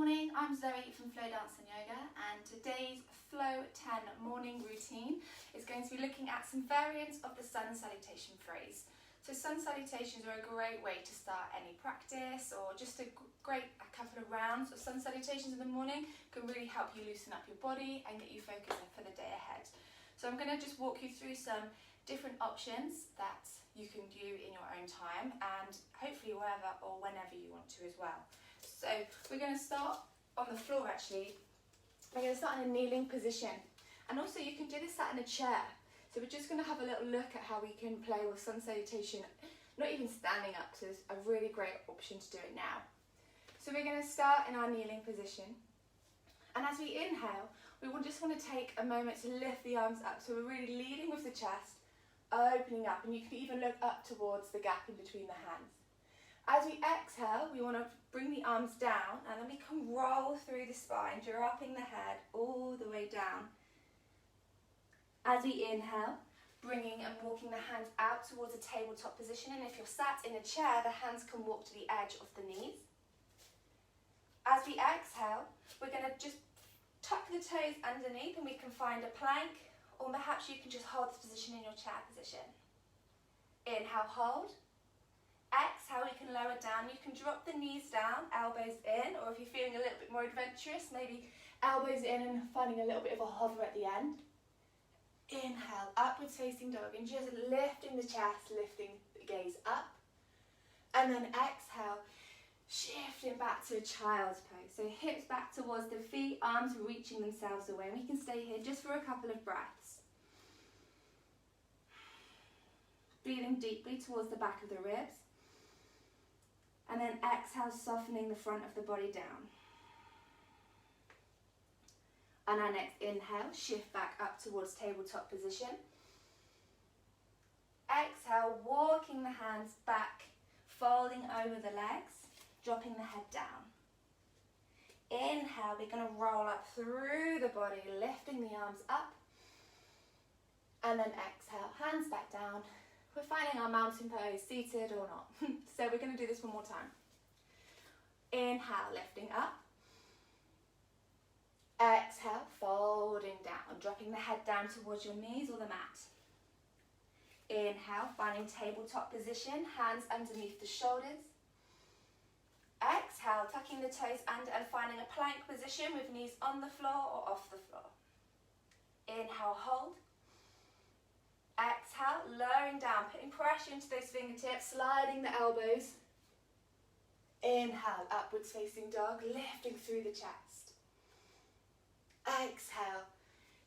morning, I'm Zoe from Flow Dance and Yoga, and today's Flow 10 morning routine is going to be looking at some variants of the Sun Salutation phrase. So Sun Salutations are a great way to start any practice, or just a couple of rounds of Sun Salutations in the morning can really help you loosen up your body and get you focused for the day ahead. So I'm going to just walk you through some different options that you can do in your own time, and hopefully wherever or whenever you want to as well. So we're going to start on the floor actually. We're going to start in a kneeling position, and also you can do this sat in a chair. So we're just going to have a little look at how we can play with Sun Salutation, not even standing up, so it's a really great option to do it now. So we're going to start in our kneeling position, and as we inhale, we just want to take a moment to lift the arms up, so we're really leading with the chest, opening up, and you can even look up towards the gap in between the hands. As we exhale, we want to bring the arms down, and then we can roll through the spine, dropping the head all the way down. As we inhale, bringing and walking the hands out towards a tabletop position, and if you're sat in a chair, the hands can walk to the edge of the knees. As we exhale, we're going to just tuck the toes underneath, and we can find a plank, or perhaps you can just hold this position in your chair position. Inhale, hold. Exhale, we can lower down. You can drop the knees down, elbows in, or if you're feeling a little bit more adventurous, maybe elbows in and finding a little bit of a hover at the end. Inhale, upwards facing dog, and just lifting the chest, lifting the gaze up. And then exhale, shifting back to a child's pose. So hips back towards the feet, arms reaching themselves away. And we can stay here just for a couple of breaths. Breathing deeply towards the back of the ribs. And then exhale, softening the front of the body down. On our next inhale, shift back up towards tabletop position. Exhale, walking the hands back, folding over the legs, dropping the head down. Inhale, we're going to roll up through the body, lifting the arms up. And then exhale, hands back down. We're finding our mountain pose, seated or not. So we're going to do this one more time. Inhale, lifting up. Exhale, folding down, dropping the head down towards your knees or the mat. Inhale, finding tabletop position, hands underneath the shoulders. Exhale, tucking the toes under and finding a plank position with knees on the floor or off the floor. Inhale, hold. Exhale, lowering down, putting pressure into those fingertips, sliding the elbows. Inhale, upwards facing dog, lifting through the chest. Exhale,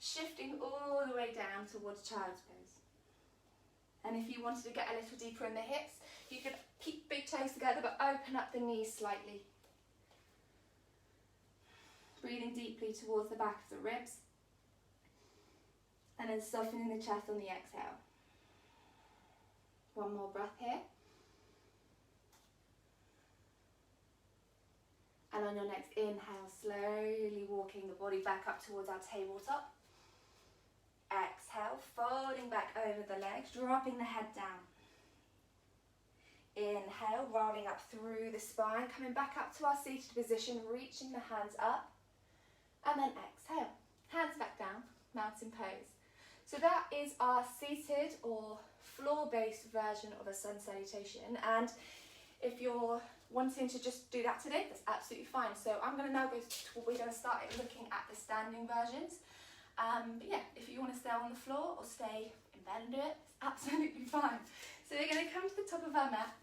shifting all the way down towards child's pose. And if you wanted to get a little deeper in the hips, you could keep big toes together but open up the knees slightly. Breathing deeply towards the back of the ribs. And then softening the chest on the exhale. One more breath here. And on your next inhale, slowly walking the body back up towards our tabletop. Exhale, folding back over the legs, dropping the head down. Inhale, rolling up through the spine, coming back up to our seated position, reaching the hands up. And then exhale, hands back down, mountain pose. So that is our seated or floor-based version of a Sun Salutation, and if you're wanting to just do that today, that's absolutely fine. So I'm going to now we're going to start looking at the standing versions. But yeah, if you want to stay on the floor or stay in bed and do it, it's absolutely fine. So we're going to come to the top of our mat,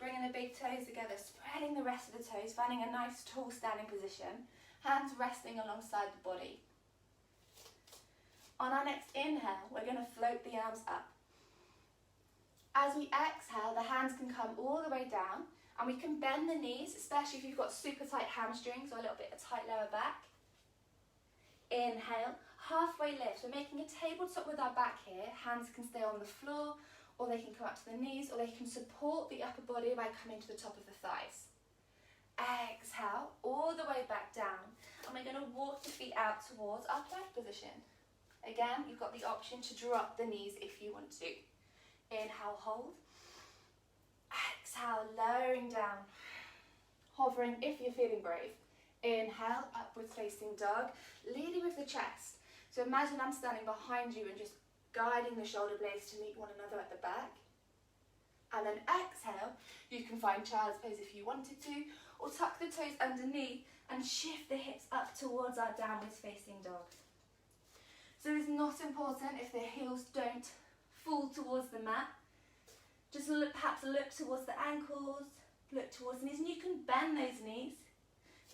bringing the big toes together, spreading the rest of the toes, finding a nice tall standing position, hands resting alongside the body. On our next inhale, we're going to float the arms up. As we exhale, the hands can come all the way down, and we can bend the knees, especially if you've got super tight hamstrings or a little bit of tight lower back. Inhale, halfway lift. We're making a tabletop with our back here. Hands can stay on the floor, or they can come up to the knees, or they can support the upper body by coming to the top of the thighs. Exhale, all the way back down, and we're going to walk the feet out towards our plank position. Again, you've got the option to drop the knees if you want to. Inhale, hold. Exhale, lowering down. Hovering if you're feeling brave. Inhale, upwards facing dog, leading with the chest. So imagine I'm standing behind you and just guiding the shoulder blades to meet one another at the back. And then exhale, you can find child's pose if you wanted to, or tuck the toes underneath and shift the hips up towards our downwards facing dog. So it's not important if the heels don't fall towards the mat. Just perhaps look towards the ankles, look towards the knees, and you can bend those knees.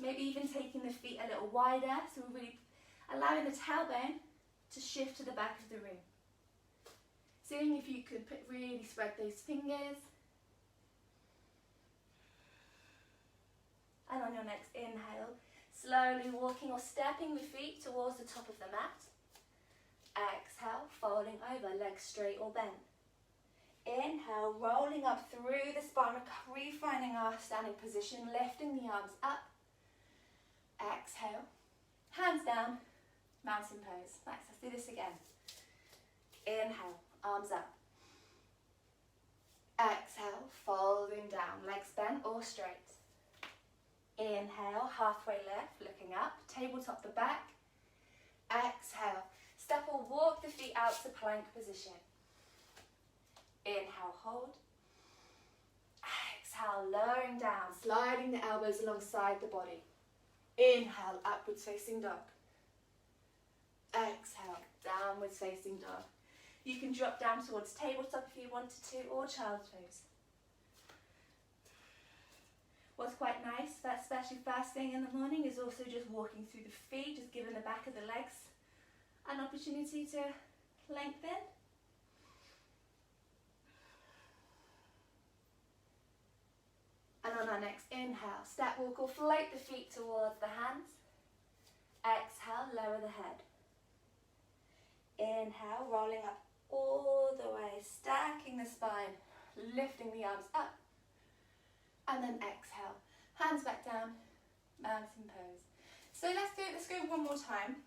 Maybe even taking the feet a little wider, so we're really allowing the tailbone to shift to the back of the room. Seeing if you could really spread those fingers. And on your next inhale, slowly walking or stepping the feet towards the top of the mat. Exhale, folding over, legs straight or bent. Inhale, rolling up through the spine, refining our standing position, lifting the arms up. Exhale, hands down, mountain pose. Nice, let's do this again. Inhale, arms up. Exhale, folding down, legs bent or straight. Inhale, halfway lift, looking up, tabletop the back. Exhale, step or walk the feet out to plank position. Inhale, hold. Exhale, lowering down, sliding the elbows alongside the body. Inhale, upwards facing dog. Exhale, downwards facing dog. You can drop down towards tabletop if you wanted to, or child's pose. What's quite nice, especially first thing in the morning, is also just walking through the feet, just giving the back of the legs an opportunity to lengthen. And on our next inhale, step walk or float the feet towards the hands. Exhale, lower the head. Inhale, rolling up all the way, stacking the spine, lifting the arms up. And then exhale, hands back down, mountain pose. So let's go one more time,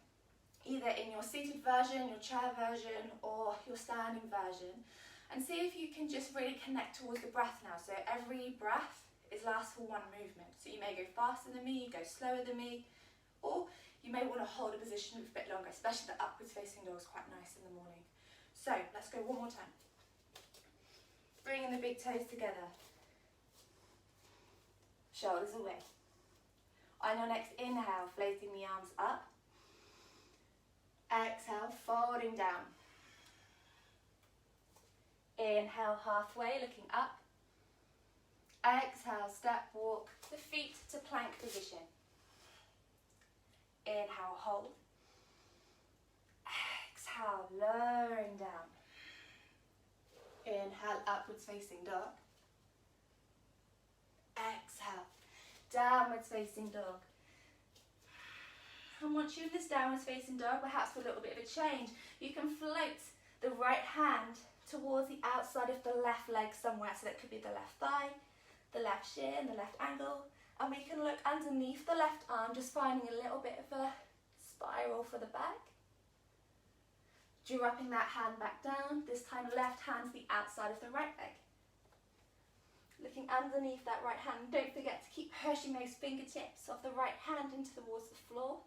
either in your seated version, your chair version, or your standing version. And see if you can just really connect towards the breath now. So every breath lasts for one movement. So you may go faster than me, go slower than me, or you may want to hold a position a bit longer, especially the upwards facing dog is quite nice in the morning. So let's go one more time. Bringing the big toes together. Shoulders away. On your next inhale, floating the arms up. Exhale, folding down. Inhale, halfway, looking up. Exhale, step walk the feet to plank position. Inhale, hold. Exhale, lowering down. Inhale, upwards facing dog. Exhale, downwards facing dog. And once you're in this downwards facing dog, perhaps for a little bit of a change, you can float the right hand towards the outside of the left leg somewhere. So that could be the left thigh, the left shin, the left ankle. And we can look underneath the left arm, just finding a little bit of a spiral for the back. Dropping that hand back down, this time left hand to the outside of the right leg. Looking underneath that right hand, don't forget to keep pushing those fingertips of the right hand into towards the floor.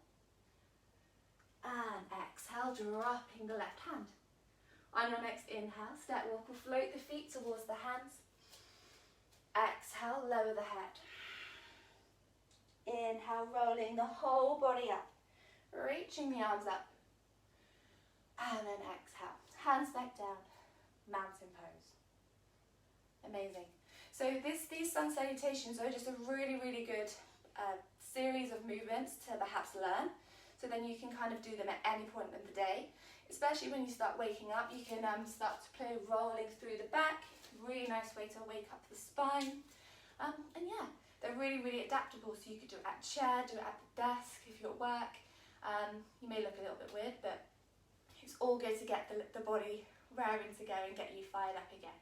And exhale, dropping the left hand. On your next inhale, step walk or float the feet towards the hands. Exhale, lower the head. Inhale, rolling the whole body up, reaching the arms up. And then exhale, hands back down, mountain pose. Amazing. So these sun salutations are just a really, really good series of movements to perhaps learn. So then you can kind of do them at any point in the day. Especially when you start waking up, you can start to play rolling through the back. Really nice way to wake up the spine. And yeah, they're really, really adaptable. So you could do it at a chair, do it at the desk if you're at work. You may look a little bit weird, but it's all good to get the body raring to go and get you fired up again.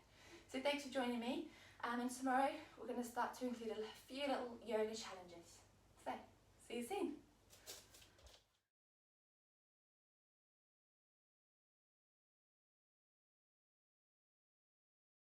So thanks for joining me. And tomorrow we're going to start to include a few little yoga challenges. So, see you soon.